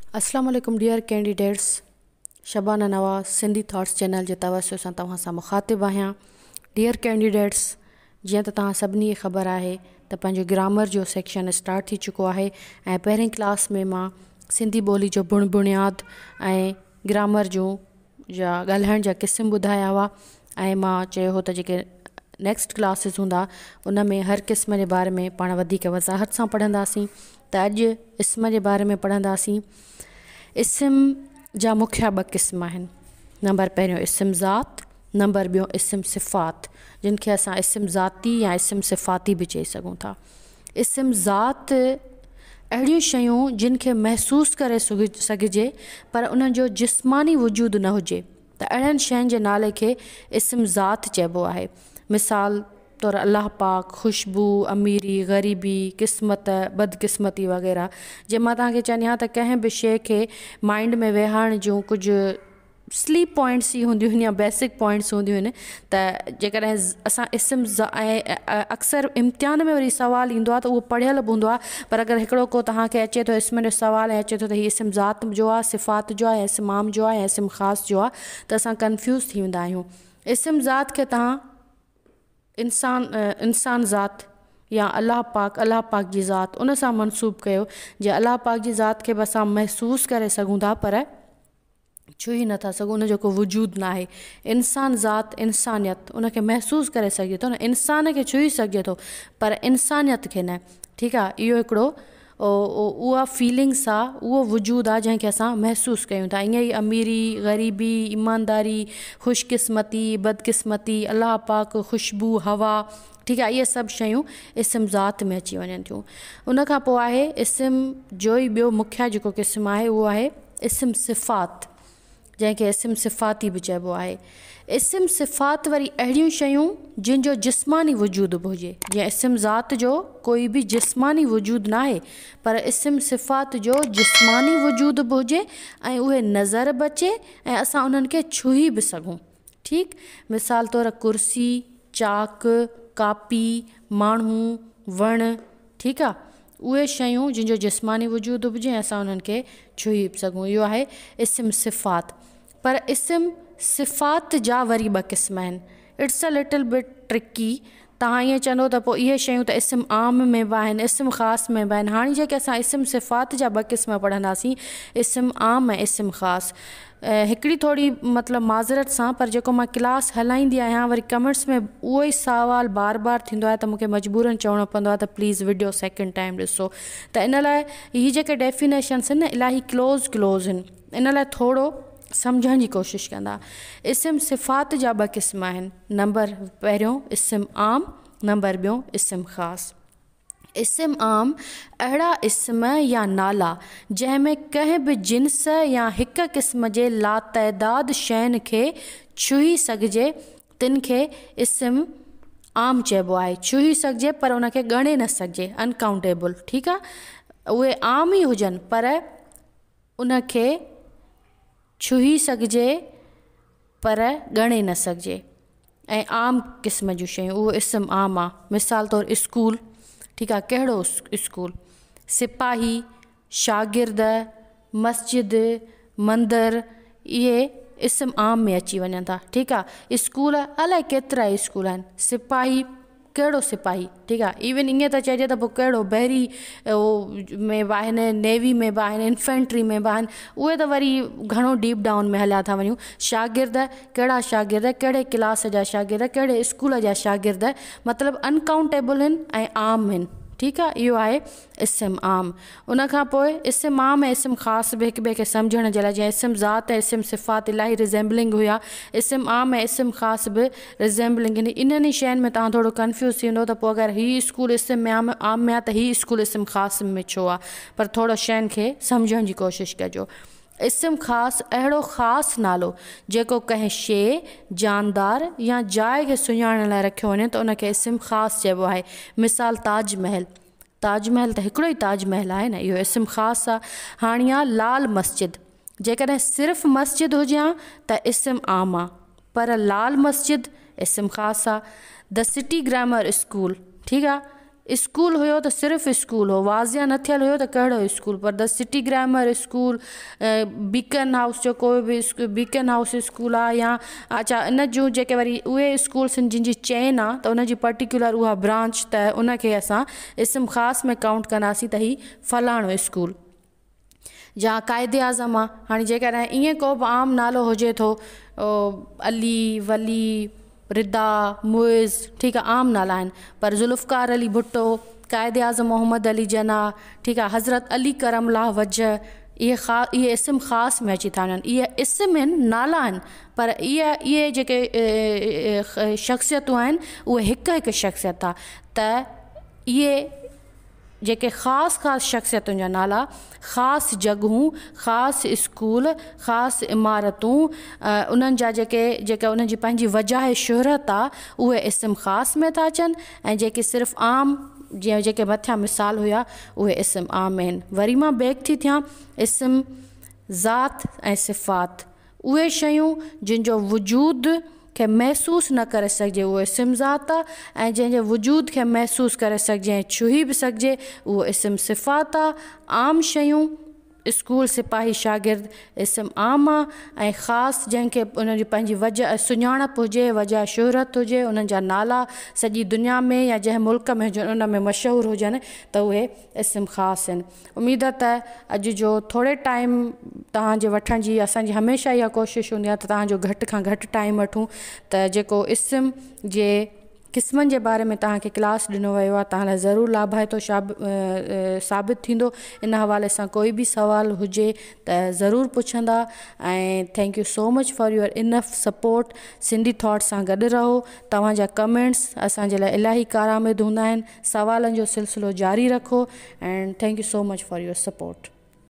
अस्सलाम वालेकुम dear candidates. Shabana नवाज़ Sindhi thoughts channel जे तवसु सां तव्हां सां मुखातिब आहियां। डियर कैंडिडेट्स, जीअं त तव्हां सभिनी खे ख़बर आहे त पंहिंजो ग्रामर जो सेक्शन स्टार्ट थी चुको आहे ऐं पहिरें क्लास में मां सिंधी ॿोली जो बुनियाद ऐं ग्रामर जूं या ॻाल्हाइण जा क़िस्म ॿुधाया हुआ ऐं मां चयो हो त जेके नेक्स्ट क्लासिस हूंदा उन में हर क़िस्म जे बारे में पाण वधीक वज़ाहत सां पढ़ंदासीं। त अॼु इस्म जे बारे में पढ़ंदासीं। इस्म जा मुख्य ॿ क़िस्म आहिनि। नंबर पहिरियों इस्म ज़ात, नंबर ॿियों इस्म सिफ़ात, जिन खे असां इस्म ज़ाती या इस्म सिफ़ाती बि चई सघूं था। इस्म ज़ात अहिड़ियूं शयूं जिन खे महसूसु करे सघिजे पर उन्हनि जो जिस्मानी वजूदु न हुजे, त अहिड़नि शयुनि जे नाले खे इस्म ज़ात चइबो आहे। मिसाल तौर अलाह पाक, ख़ुशबू, अमीरी, ग़रीबी, क़िस्मत, बदकिस्मती वग़ैरह। जे मां तव्हांखे चवंदी आहियां त कंहिं बि शइ खे माइंड में वेहारण जूं कुझु स्लीप पॉइंट्स ई हूंदियूं आहिनि या बेसिक पॉइंट्स हूंदियूं आहिनि, त जेकॾहिं असां इस्म ऐं अक्सर इम्तिहान में वरी सुवालु ईंदो आहे त उहो पढ़ियल बि हूंदो आहे, पर अगरि हिकिड़ो को तव्हांखे अचे थो इस्म जो सुवालु ऐं अचे थो त हीउ इस्म ज़ात जो आहे, सिफ़ात जो आहे, इस्म आम जो आहे, इस्म ख़ासि जो आहे, त असां कन्फ्यूज़ थी वेंदा आहियूं। इस्म ज़ात खे तव्हां इंसान ज़ात या अलाह पाक जी ज़ात उन सां मनसूब कयो। जे अलाह पाक जी ज़ात खे बि असां महसूसु करे सघूं था पर छुई नथा सघूं, उनजो को वजूदु न आहे। इंसान ज़ात इंसानियत उनखे महसूसु करे सघे थो, न इंसान खे छुई सघे थो पर इंसानियत खे न। ठीकु आहे, इहो हिकिड़ो उहा फीलिंग्स आहे, उहो वजूदु आहे जंहिंखे असां महसूसु कयूं था। ईअं ई अमीरी, ग़रीबी, ईमानदारी, ख़ुशकिस्मती, बदकिस्मती, अलाह पाक, ख़ुशबू, हवा, ठीकु आहे, इहे सभु शयूं इस्म ज़ात में अची वञनि थियूं। उनखां पोइ आहे इस्म जो ई ॿियो मुख्य जेको क़िस्म आहे उहो आहे इस्म सिफ़ात, जंहिंखे इस्म सिफ़ाती बि चइबो आहे। इस्म सिफ़ात वरी अहिड़ियूं शयूं जिन जो जिस्मानी वजूदु बि हुजे। जीअं इस्म ज़ात जो कोई बि जिस्मानी वजूदु न आहे, पर इस्म सिफ़ात जो जिस्मानी वजूदु बि हुजे ऐं उहे नज़र बि अचे ऐं असां उन्हनि खे छुही बि सघूं। ठीकु, मिसाल तौरु कुर्सी, चाक, कापी, माण्हू, वण, ठीकु आहे, उहे शयूं जिन जो जिस्मानी वजूदु हुजे ऐं असां उन्हनि खे छुही बि सघूं, इहो आहे इस्म सिफ़ात। पर इस्म सिफ़ात जा वरी ॿ क़िस्म आहिनि। It's a little bit tricky. तव्हां ईअं चवंदो त पोइ इहे शयूं त इस्म आम में बि आहिनि, इस्म ख़ासि में बि आहिनि। हाणे जेके असां इस्म सिफ़ात जा ॿ क़िस्म पढ़ंदासीं, इस्म आम ऐं इस्म ख़ासि, हिकिड़ी थोरी मतिलबु माज़रत सां, पर जेको मां क्लास हलाईंदी आहियां वरी कमेंट्स में उहो ई सुवालु बार बार थींदो आहे त मूंखे मजबूरन चवणो पवंदो आहे त प्लीज़ वीडियो सेकेंड टाइम ॾिसो। त इन लाइ हीअ जेके डेफिनेशन्स आहिनि न इलाही क्लोज़ आहिनि, इन लाइ थोरो सम्झण जी कोशिशि कंदा। इस्म सिफ़ात जा ॿ क़िस्म आहिनि। नंबर पहिरियों इस्म आम, नंबर ॿियों इस्म ख़ासि। इस्म आम अहिड़ा इस्म या नाला जंहिंमें कंहिं बि जिन्स या हिक क़िस्म जे लातइदाद शयुनि खे छुही सघिजे, तिन खे इस्म आम चइबो आहे। छुही सघिजे पर उनखे ॻणे न सघिजे, अनकाउंटेबल। ठीकु आहे, उहे आम ई हुजनि पर उनखे छुही सघिजे पर ॻणे न सघिजे। ऐं आम क़िस्म जूं शयूं उहो इस्म आम आहे। मिसाल तौरु स्कूल, ठीकु आहे, कहिड़ो स्कूल, सिपाही, शागिर्द, मस्जिद, मंदरु, इहे इस्म आम में अची वञनि था। ठीकु आहे, स्कूल अलाए केतिरा ई स्कूल आहिनि। सिपाही, कहिड़ो सिपाही, ठीकु आहे, इवन ईअं त चइजे त पोइ कहिड़ो बहरी में बि आहिनि, नेवी में बि आहिनि, इन्फेंट्री में बि आहिनि, उहे त वरी घणो डीप डाउन में हलिया था वञूं। शागिर्द, कहिड़ा शागिर्द, कहिड़े क्लास जा शागिर्द, कहिड़े स्कूल जा शागिर्द, मतिलबु अनकाउंटेबल आहिनि ऐं आम आहिनि। ठीकु आहे, इहो आहे इस्म आम। उनखां पोइ इस्म आम ऐं इस्म ख़ासि बि हिक ॿिए खे सम्झण जे लाइ, जीअं इस्म ज़ात ऐं इस्म सिफ़ात इलाही रिज़ेम्बलिंग हुया, इस्म आम ऐं इस्म ख़ासि बि रिज़ेम्बलिंग आहिनि। इन्हनि शयुनि में तव्हां थोरो कन्फ्यूज़ थी वेंदो त पोइ अगरि हीअ स्कूल इस्म में आम में आहे त हीअ स्कूल इस्म ख़ासि में छो आहे, पर थोरो शयुनि खे सम्झण जी कोशिशि कजो। इस्म ख़ासि अहिड़ो ख़ासि नालो जेको कंहिं शइ, जानदार या जाइ खे सुञाणण लाइ रखियो वञे त उनखे इस्म ख़ासि चइबो आहे। मिसाल ताजमहल, ताजमहल त हिकिड़ो ई ताजमहल आहे न, इहो इस्म ख़ासि आहे। हाणे आहे लाल मस्जिद, जेकॾहिं सिर्फ़ु मस्जिद हुजे हा त इस्म आम आहे, पर लाल मस्जिद इस्म ख़ासि आहे। द सिटी ग्रामर स्कूल, ठीकु आहे, स्कूल हुयो त सिर्फ़ु स्कूल हो, वाज़िया न थियल हुयो त कहिड़ो स्कूल, पर the city grammar school, beacon house जो कोई बि बीकन हाउस स्कूल आहे, या अच्छा इन जूं जेके वरी उहे स्कूल्स आहिनि जिन जी चेन आहे त उन जी पर्टिकुलर उहा ब्रांच, त उनखे असां इस्म ख़ासि में काउंट कंदासीं त ही फलाणो स्कूल। या क़ाइदे आज़म आहे, हाणे जेकॾहिं ईअं को बि आम नालो हुजे थो, अली, वली, रिदा, मुइज़, ठीकु आहे, आम नाला आहिनि, पर ज़ुल्फ़कार अली भुट्टो, क़ाइदे आज़म मोहम्मद अली जना, ठीकु आहे, हज़रत अली करमल्लाह वजह, इहे इस्म ख़ासि में अची था वञनि। इहे इस्म आहिनि, नाला आहिनि, पर इहे जेके शख़्सियतूं आहिनि उहे हिकु हिकु शख़्सियत आहे। त इहे जेके ख़ासि शख़्सियतुनि जा नाला, ख़ासि जॻहूं, ख़ासि स्कूल, ख़ासि इमारतूं, उन्हनि जा जेके उन्हनि जी पंहिंजी वजह शोहरत आहे उहे इस्म ख़ासि में था अचनि, ऐं जेके सिर्फ़ु आम जीअं जेके मथियां मिसाल हुया उहे इस्म आम आहिनि। वरी मां बैक थी थियां, इस्म ज़ात ऐं सिफ़ात, उहे शयूं जिन जो वजूद खे महसूसु न करे सघिजे उहो इस्म ज़ात आहे, ऐं जंहिंजे वजूद खे महसूसु करे सघिजे ऐं छुही बि सघिजे उहो इस्म सिफ़ात आहे। आम शयूं, स्कूल, सिपाही, शागिर्द, इस्म आम आहे, ऐं ख़ासि जंहिंखे उन जी पंहिंजी वजह सुञाणप हुजे, वजह शोहरत हुजे, उन्हनि जा नाला सॼी दुनिया में या जंहिं मुल्क में हुजनि उन में मशहूरु हुजनि त उहे इस्म ख़ासि आहिनि। उमेद आहे त अॼु जो थोरे टाइम तव्हांजे वठण जी असांजी हमेशह इहा कोशिशि हूंदी आहे त तव्हांजो घटि खां घटि टाइम वठूं, त जेको इस्म जे क़िस्मनि जे बारे में तव्हांखे क्लास ॾिनो वियो आहे तव्हां लाइ ज़रूरु लाभाइतो साबित थींदो। इन हवाले सां कोई बि सवाल हुजे त ज़रूरु पुछंदा, ऐं thank you so much for your enough support. Sindhi thoughts सां गॾु रहो, तव्हांजा कमेंट्स असांजे लाइ इलाही कारआमद हूंदा आहिनि। सवालनि जो सिलसिलो जारी रखो, and thank you so much for your support.